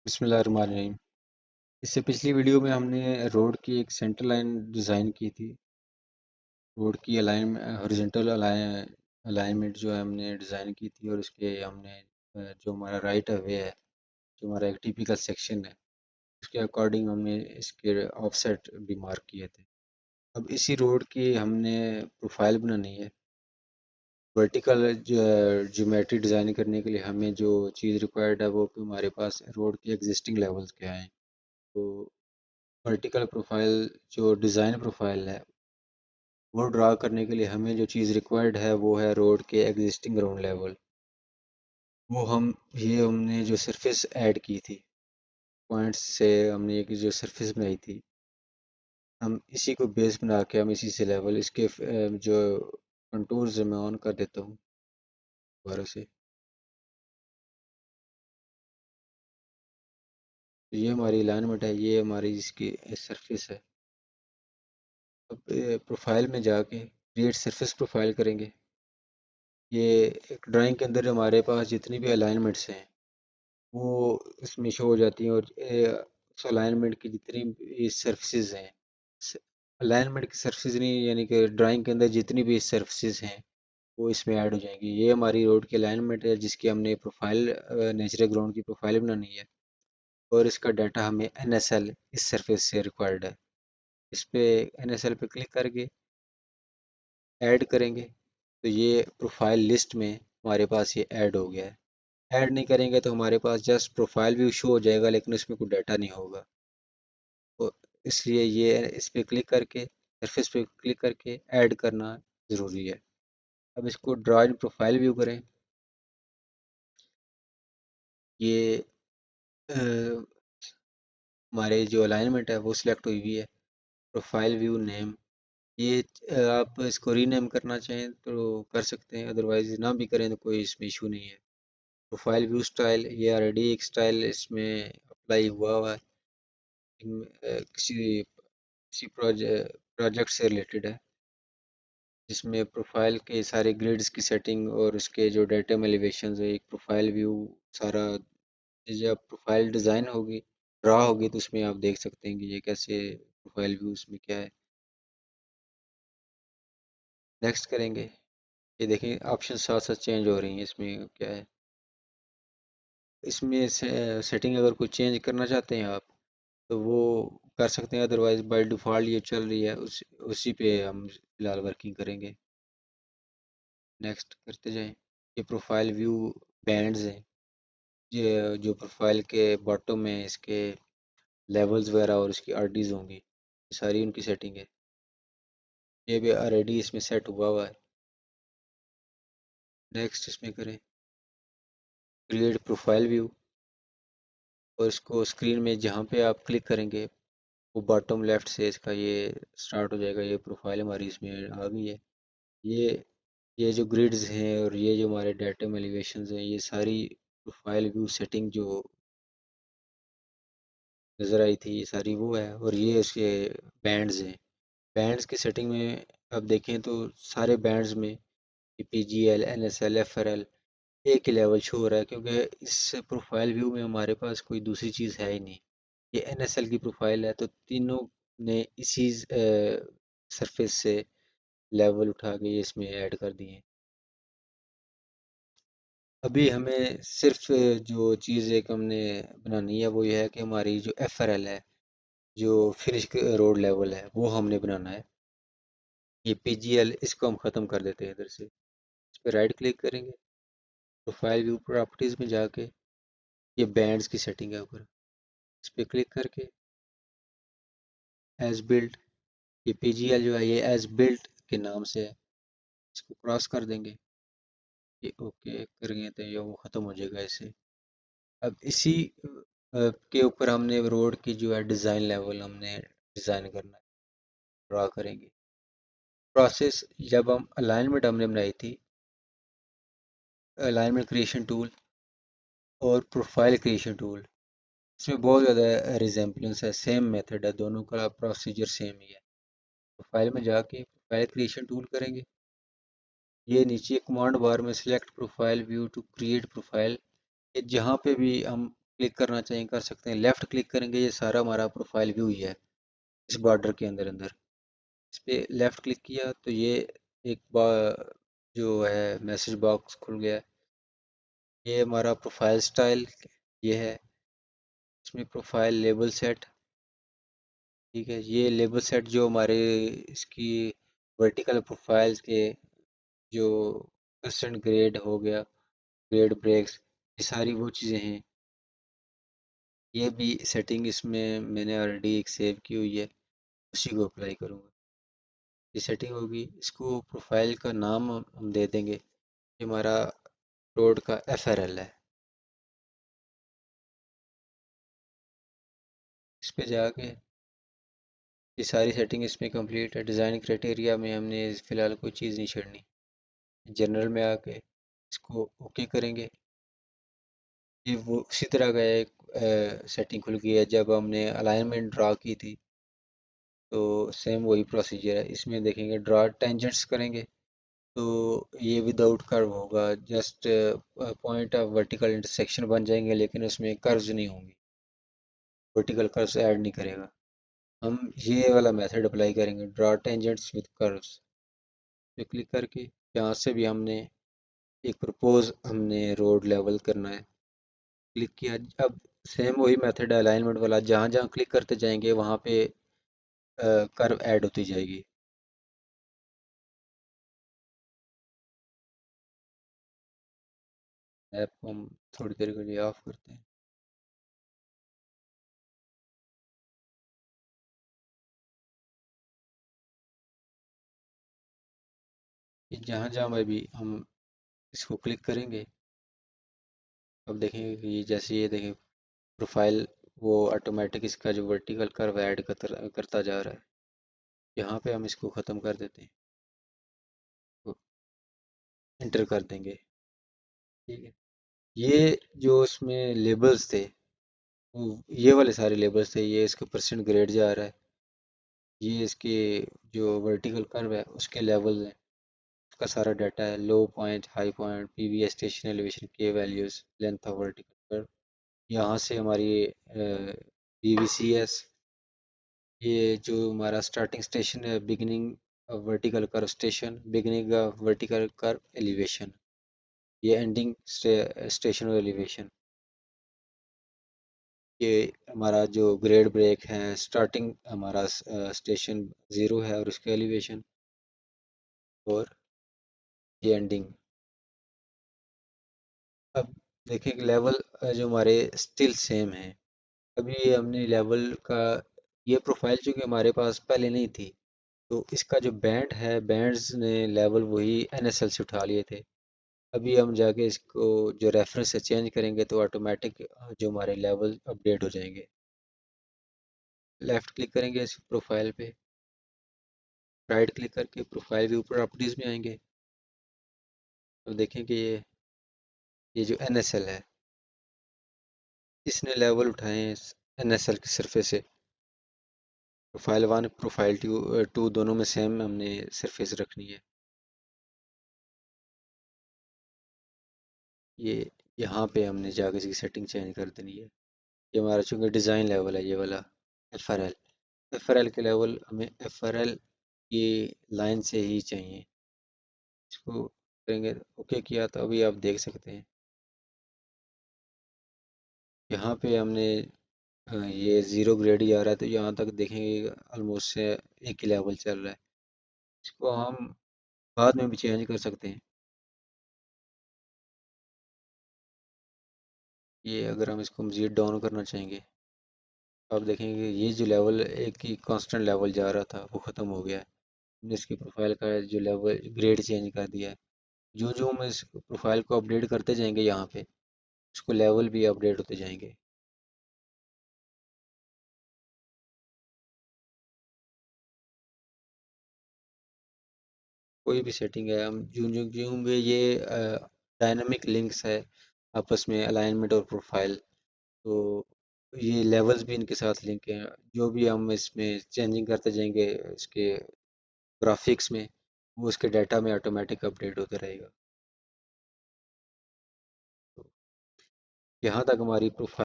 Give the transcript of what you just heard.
बिस्मिल्लाहिर्रहमानिर्रहीम। इससे पिछली वीडियो में हमने रोड की एक सेंटर लाइन डिज़ाइन की थी। रोड की हॉरिजॉन्टल अलाइनमेंट जो है हमने डिज़ाइन की थी, और उसके हमने जो हमारा राइट ऑफ वे है, जो हमारा एक टिपिकल सेक्शन है, उसके अकॉर्डिंग हमने इसके ऑफसेट भी मार्क किए थे। अब इसी रोड की हमने प्रोफाइल बनानी है। वर्टिकल ज्योमेट्री डिज़ाइन करने के लिए हमें जो चीज़ रिक्वायर्ड है वो कि हमारे पास रोड के एग्जिस्टिंग लेवल्स क्या हैं। तो वर्टिकल प्रोफाइल, जो डिज़ाइन प्रोफाइल है, वो ड्रा करने के लिए हमें जो चीज़ रिक्वायर्ड है वो है रोड के एग्जिस्टिंग ग्राउंड लेवल। वो हमने जो सरफेस ऐड की थी, पॉइंट्स से हमने एक जो सरफेस बनाई थी, हम इसी को बेस बना के हम इसी से लेवल इसके जो कंटूर्स मैं ऑन कर देता हूँ दोबारा से। तो ये हमारी अलाइनमेंट है, ये हमारी इसकी सरफेस है। अब प्रोफाइल में जाके क्रिएट सरफेस प्रोफाइल करेंगे। ये एक ड्राइंग के अंदर हमारे पास जितनी भी अलाइनमेंट्स हैं वो इसमें शो हो जाती हैं, और उस अलाइनमेंट की जितनी भी सर्फेसिज हैं, अलाइनमेंट की सर्फेसिज नहीं, यानी कि ड्राइंग के अंदर जितनी भी सर्फेसिज हैं वो इसमें ऐड हो जाएंगी। ये हमारी रोड की अलाइनमेंट है जिसकी हमने प्रोफाइल, नेचुरल ग्राउंड की प्रोफाइल बनानी है, और इसका डाटा हमें NSL इस सरफेस से रिक्वायर्ड है। इस पे NSL पे क्लिक करके ऐड करेंगे तो ये प्रोफाइल लिस्ट में हमारे पास ये ऐड हो गया है। ऐड नहीं करेंगे तो हमारे पास जस्ट प्रोफाइल व्यू शो हो जाएगा, लेकिन उसमें कोई डाटा नहीं होगा। तो इसलिए ये इस पे क्लिक करके, सरफेस पे क्लिक करके ऐड करना ज़रूरी है। अब इसको ड्रा इन प्रोफाइल व्यू करें। ये हमारे जो अलाइनमेंट है वो सिलेक्ट हुई हुई है। प्रोफाइल व्यू नेम, ये आप इसको रीनेम करना चाहें तो कर सकते हैं, अदरवाइज ना भी करें तो कोई इसमें इशू नहीं है। प्रोफाइल व्यू स्टाइल, ये ऑलरेडी एक स्टाइल इसमें अप्लाई हुआ है, किसी प्रोजेक्ट से रिलेटेड है, जिसमें प्रोफाइल के सारे ग्रिड्स की सेटिंग और उसके जो डाटा में एलिवेशन है, एक प्रोफाइल व्यू सारा। जब प्रोफाइल डिज़ाइन होगी, ड्रा होगी, तो उसमें आप देख सकते हैं कि ये कैसे प्रोफाइल व्यू उसमें क्या है। नेक्स्ट करेंगे। ये देखें ऑप्शन साथ साथ चेंज हो रही हैं, इसमें क्या है, इसमें सेटिंग अगर कोई चेंज करना चाहते हैं आप तो वो कर सकते हैं, अदरवाइज बाय डिफ़ॉल्ट ये चल रही है, उसी पे हम फिलहाल वर्किंग करेंगे। नेक्स्ट करते जाएं। ये प्रोफाइल व्यू बैंड्स हैं, ये जो प्रोफाइल के बॉटम में इसके लेवल्स वगैरह और इसकी RDs होंगी, ये सारी उनकी सेटिंग है। ये भी ऑलरेडी इसमें सेट हुआ है। नेक्स्ट इसमें करें क्रिएट प्रोफाइल व्यू, और इसको स्क्रीन में जहाँ पे आप क्लिक करेंगे वो बॉटम लेफ्ट से इसका ये स्टार्ट हो जाएगा। ये प्रोफाइल हमारी इसमें आ गई है। ये ये जो ग्रिड्स हैं और ये जो हमारे डाटा एलिवेशंस हैं, ये सारी प्रोफाइल व्यू सेटिंग जो नज़र आई थी, ये सारी वो है। और ये इसके बैंड्स हैं। बैंड्स की सेटिंग में अब देखें तो सारे बैंड्स में PGL, NSL, FRL एक ही लेवल शो हो रहा है, क्योंकि इस प्रोफाइल व्यू में हमारे पास कोई दूसरी चीज़ है ही नहीं। ये NSL की प्रोफाइल है, तो तीनों ने इसी सरफेस से लेवल उठा के ये इसमें ऐड कर दिए हैं। अभी हमें सिर्फ जो चीज़ एक हमने बनानी है वो ये है कि हमारी जो FRL है, जो फिनिश रोड लेवल है, वो हमने बनाना है। ये PGL इसको हम ख़त्म कर देते हैं इधर से। इस पर राइट क्लिक करेंगे, प्रोफाइल व्यू प्रॉपर्टीज़ में जाके ये बैंड्स की सेटिंग है ऊपर, इस पर क्लिक करके एज बिल्ट, ये PGL जो है ये एज बिल्ट के नाम से है, इसको क्रॉस कर देंगे। ये ओके करेंगे तो ये वो ख़त्म हो जाएगा इससे। अब इसी के ऊपर हमने रोड की जो है डिज़ाइन लेवल हमने डिज़ाइन करना है, ड्रा करेंगे। प्रोसेस, जब हम अलाइनमेंट हमने बनाई थी, अलाइनमेंट क्रिएशन टूल और प्रोफाइल क्रिएशन टूल, इसमें बहुत ज़्यादा रिजेम्बलेंस है, सेम मेथड है, दोनों का प्रोसीजर सेम ही है। प्रोफाइल में जाके प्रोफाइल क्रिएशन टूल करेंगे। ये नीचे कमांड बार में select profile view to create profile, ये जहाँ पे भी हम क्लिक करना चाहें कर सकते हैं। लेफ़्ट क्लिक करेंगे, ये सारा हमारा प्रोफाइल व्यू ही है इस बॉर्डर के अंदर अंदर। इस पे लेफ़्ट क्लिक किया तो ये एक जो है मैसेज बॉक्स खुल गया। ये हमारा प्रोफाइल स्टाइल ये है। इसमें प्रोफाइल लेबल सेट, ठीक है। ये लेबल सेट जो हमारे इसकी वर्टिकल प्रोफाइल्स के जो परसेंट ग्रेड हो गया, ग्रेड ब्रेक्स, ये सारी वो चीज़ें हैं। ये भी सेटिंग इसमें मैंने ऑलरेडी एक सेव की हुई है, उसी को अप्लाई करूँगा। ये सेटिंग होगी। इसको प्रोफाइल का नाम हम दे देंगे। ये हमारा रोड का FRL है। इस पे जाके ये सारी सेटिंग इसमें कंप्लीट है। डिज़ाइन क्राइटेरिया में हमने फ़िलहाल कोई चीज़ नहीं छेड़नी। जनरल में आके इसको ओके करेंगे। ये वो उसी तरह का एक सेटिंग खुल गई है जब हमने अलाइनमेंट ड्रा की थी। तो सेम वही प्रोसीजर है। इसमें देखेंगे ड्रा टेंजेंट्स करेंगे तो ये विदाउट कर्व होगा। Just point of vertical intersection बन जाएंगे, लेकिन उसमें कर्व्स नहीं होंगी। वर्टिकल कर्व्स ऐड नहीं करेगा। हम ये वाला मेथड अप्लाई करेंगे, ड्रा टेंजेंट्स विद कर्व्स पे क्लिक करके। यहाँ से भी हमने एक प्रपोज हमने रोड लेवल करना है। क्लिक किया। अब सेम वही मेथड है अलाइनमेंट वाला, जहाँ जहाँ क्लिक करते जाएंगे वहाँ पे कर्व ऐड होती जाएगी। ऐप को हम थोड़ी देर के लिए ऑफ करते हैं। ये जहाँ जहाँ में भी हम इसको क्लिक करेंगे, अब देखेंगे कि ये जैसे ये देखें प्रोफाइल, वो ऑटोमेटिक इसका जो वर्टिकल कर्व ऐड करता जा रहा है। यहाँ पे हम इसको ख़त्म कर देते हैं, तो इंटर कर देंगे। ठीक है। ये जो इसमें लेबल्स थे, ये वाले सारे लेबल्स थे। ये इसका परसेंट ग्रेड जा रहा है, ये इसके जो वर्टिकल कर्व है उसके लेवल हैं, उसका सारा डाटा है। Low point, high point, PV station elevation के values, length of vertical curve. यहाँ से हमारी BVCS, ये जो हमारा स्टार्टिंग स्टेशन है, beginning vertical curve station, beginning vertical curve elevation, ये एंडिंग स्टेशन एलिवेशन। ये हमारा जो ग्रेड ब्रेक है, स्टार्टिंग हमारा स्टेशन 0 है और उसके एलिवेशन, और ये एंडिंग। अब देखें कि लेवल जो हमारे स्टिल सेम है। अभी ये हमने लेवल का, ये प्रोफाइल चूँकि हमारे पास पहले नहीं थी, तो इसका जो बैंड है, बैंड्स ने लेवल वही NSL से उठा लिए थे। अभी हम जाके इसको जो रेफरेंस से चेंज करेंगे तो ऑटोमेटिक जो हमारे लेवल अपडेट हो जाएंगे। लेफ़्ट क्लिक करेंगे इस प्रोफाइल पे, राइट क्लिक करके प्रोफाइल व्यू प्रॉपर्टीज़ में आएंगे। तो देखें कि ये जो NSL है, इसने लेवल उठाए हैं NSL की सरफेस से। प्रोफाइल 1 प्रोफाइल 2 दोनों में सेम हमने सरफेस रखनी है। ये यहाँ पे हमने जाके इसकी सेटिंग चेंज कर देनी है। ये हमारा चूँकि डिज़ाइन लेवल है ये वाला FRL, FRL के लेवल हमें FRL की लाइन से ही चाहिए। इसको करेंगे, ओके किया तो अभी आप देख सकते हैं यहाँ पे हमने ये 0 ग्रेड ही आ रहा है, तो यहाँ तक देखेंगे ऑलमोस्ट से एक ही लेवल चल रहा है। इसको हम बाद में भी चेंज कर सकते हैं। ये अगर हम इसको मज़ीद डाउन करना चाहेंगे, तो आप देखेंगे ये जो लेवल एक ही कांस्टेंट लेवल जा रहा था वो ख़त्म हो गया है। हमने इसकी प्रोफाइल का जो लेवल ग्रेड चेंज कर दिया है। जो जो हम इस प्रोफाइल को अपडेट करते जाएंगे यहाँ पे, उसको लेवल भी अपडेट होते जाएंगे। कोई भी सेटिंग है, हम जो जो जो भी ये डायनामिक लिंक्स है आपस में, अलाइनमेंट और प्रोफाइल, तो ये लेवल्स भी इनके साथ लिंक हैं। जो भी हम इसमें चेंजिंग करते जाएंगे इसके ग्राफिक्स में, वो उसके डाटा में ऑटोमेटिक अपडेट होता रहेगा। तो यहाँ तक हमारी प्रोफाइल